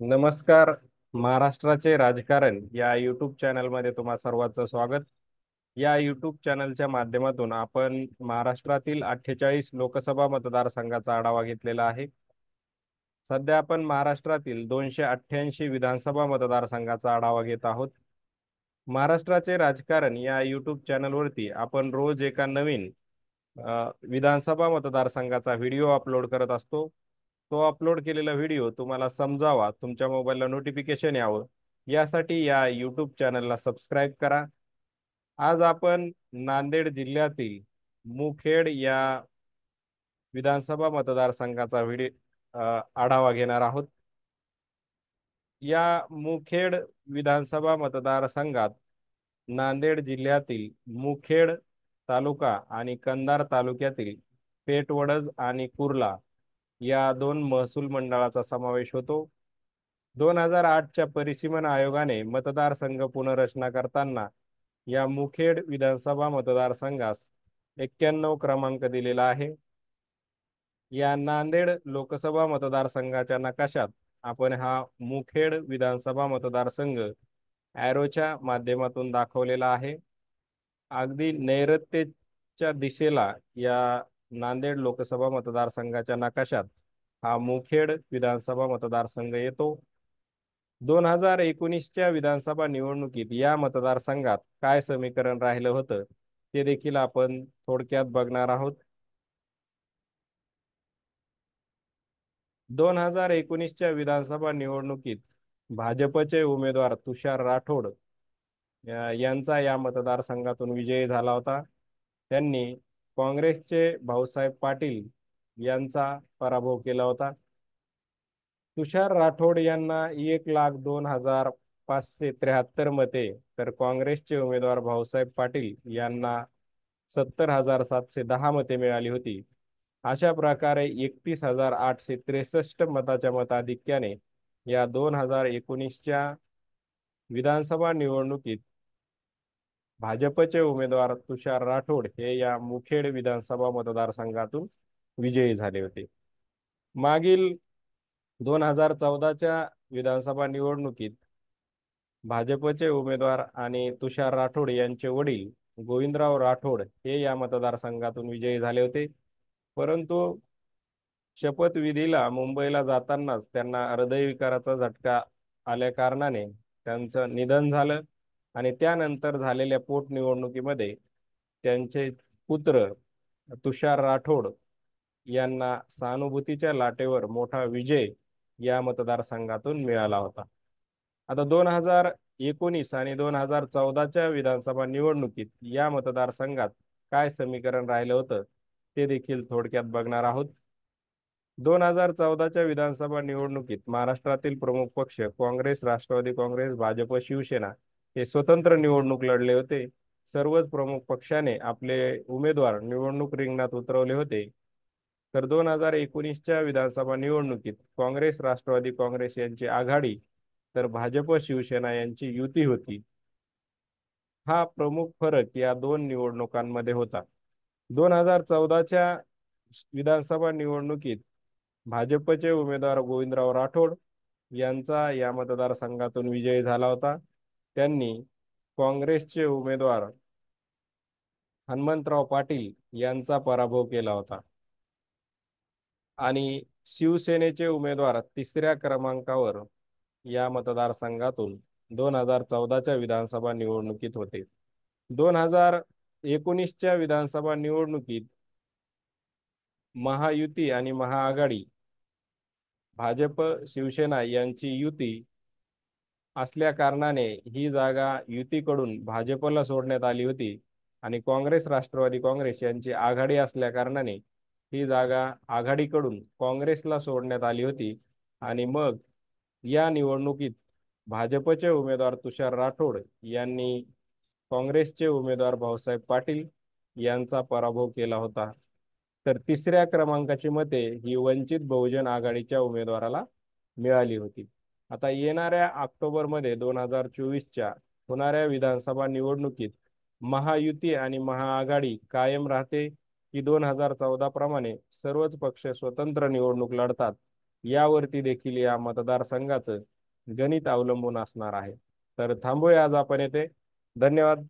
नमस्कार. महाराष्ट्राचे राजकारण या यूट्यूब चॅनलमध्ये तुम्हा सर्वांचं स्वागत. या यूट्यूब चॅनलच्या माध्यमातून आपण महाराष्ट्रातील 48 लोकसभा मतदारसंघाचा आढावा घेतलेला आहे. सध्या आपण महाराष्ट्रातील 288 विधानसभा मतदारसंघाचा आढावा घेत आहोत. महाराष्ट्राचे राजकारण या यूट्यूब चॅनलवरती आपण रोज एका नवीन विधानसभा मतदारसंघाचा व्हिडिओ अपलोड करत असतो. तो अपलोड केलेला व्हिडिओ तुम्हाला समजावा, तुमच्या मोबाईलला नोटिफिकेशन यावं, यासाठी या यूट्यूब चॅनलला सबस्क्राईब करा. आज आपण नांदेड जिल्ह्यातील मुखेड या विधानसभा मतदारसंघाचा आढावा घेणार आहोत. या मुखेड विधानसभा मतदारसंघात नांदेड जिल्ह्यातील मुखेड तालुका आणि कंधार तालुक्यातील पेठवडज आणि कुर्ला या दोन महसूल मंडळाचा समावेश होतो. 2008च्या परिसीमन आयोगाने मतदारसंघ पुनर्रचना करताना या मुखेड विधानसभा मतदारसंघास 91 क्रमांक दिलेला आहे. या नांदेड लोकसभा मतदारसंघाच्या नकाशात आपण हा मुखेड विधानसभा मतदारसंघ ॲरोच्या माध्यमातून दाखवलेला आहे. अगदी नैऋत्येच्या दिशेला या नांदेड लोकसभा मतदारसंघाच्या नकाशात हा मुखेड विधानसभा मतदारसंघ येतो. 2019च्या विधानसभा निवडणुकीत या मतदारसंघात काय समीकरण राहिलं होतं ते देखील आपण थोडक्यात बघणार आहोत. 2019च्या विधानसभा निवडणुकीत भाजपचे उमेदवार तुषार राठोड यांचा या मतदारसंघातून विजय झाला होता. त्यांनी काँग्रेसचे भाऊसाहेब पाटील यांचा पराभव केला होता. तुषार राठोड यांना 1,02,573 मते, तर काँग्रेसचे उमेदवार भाऊसाहेब पाटील यांना 70,710 मते मिळाली होती. अशा प्रकारे 31,863 मताच्या मताधिक्याने या 2019च्या विधानसभा निवडणुकीत भाजपचे उमेदवार तुषार राठोड हे या मुखेड विधानसभा मतदारसंघातून विजयी झाले होते. मागील 2014च्या विधानसभा निवडणुकीत भाजपचे उमेदवार आणि तुषार राठोड यांचे वडील गोविंदराव राठोड हे या मतदारसंघातून विजयी झाले होते. परंतु शपथविधीला मुंबईला जातानाच त्यांना हृदयविकाराचा झटका आल्या कारणाने त्यांचं निधन झालं आणि त्यानंतर झालेल्या पोटनिवडणुकीमध्ये त्यांचे पुत्र तुषार राठोड यांना सहानुभूतीच्या लाटेवर मोठा विजय या मतदारसंघातून मिळाला होता. आता 2019 आणि 2014च्या विधानसभा निवडणुकीत या मतदारसंघात काय समीकरण राहिलं होतं ते देखील थोडक्यात बघणार आहोत. 2014च्या विधानसभा निवडणुकीत महाराष्ट्रातील प्रमुख पक्ष काँग्रेस, राष्ट्रवादी काँग्रेस, भाजप, शिवसेना हे स्वतंत्र निवडणूक लढले होते. सर्वच प्रमुख पक्षाने आपले उमेदवार निवडणूक रिंगणात उतरवले होते. तर 2019च्या विधानसभा निवडणुकीत काँग्रेस, राष्ट्रवादी काँग्रेस यांची आघाडी, तर भाजप, शिवसेना यांची युती होती. हा प्रमुख फरक या दोन निवडणुकांमध्ये होता. 2014च्या विधानसभा निवडणुकीत भाजपचे उमेदवार गोविंदराव राठोड यांचा या मतदारसंघातून विजय झाला होता. त्यांनी काँग्रेसचे उमेदवार हनुमंतराव पाटील यांचा पराभव केला होता आणि शिवसेनेचे उमेदवार तिसऱ्या क्रमांकावर या मतदारसंघातून 2014च्या विधानसभा निवडणुकीत होते. 2019च्या विधानसभा निवडणुकीत महायुती आणि महाआघाडी, भाजप शिवसेना यांची युती असल्या कारणाने ही जागा युतीकडून भाजपला सोडण्यात आली होती आणि काँग्रेस, राष्ट्रवादी काँग्रेस यांची आघाडी असल्या कारणाने ही जागा आघाडीकडून काँग्रेसला सोडण्यात आली होती. आणि मग या निवडणुकीत भाजपचे उमेदवार तुषार राठोड यांनी काँग्रेसचे उमेदवार भाऊसाहेब पाटील यांचा पराभव केला होता. तर तिसऱ्या क्रमांकाची मते ही वंचित बहुजन आघाडीच्या उमेदवाराला मिळाली होती. आता येणाऱ्या ऑक्टोबरमध्ये 2024च्या होणाऱ्या विधानसभा निवडणुकीत महायुती आणि महाआघाडी कायम राहते की 2014 प्रमाणे सर्वच पक्ष स्वतंत्र निवडणूक लढतात यावरती देखील या मतदारसंघाचं गणित अवलंबून असणार आहे. तर थांबूया आज आपण येथे. धन्यवाद.